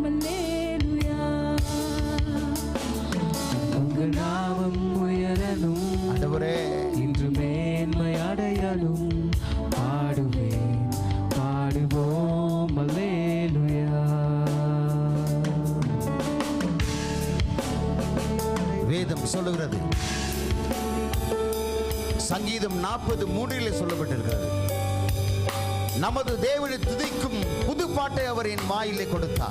அல்லேலூயா. உங்க நாமம் உயரணும் ஆண்டவரே, இன்று மேன்மை அடையணும். பாடுவேன் பாடுவோம் அல்லேலூயா. வேதம் சொல்லுகிறது, சங்கீதம் 40:3 சொல்லப்பட்டிருக்கிறது, நமது தேவனை துதிக்கும் புது பாட்டை அவர் என் வாயிலே கொடுத்தார்.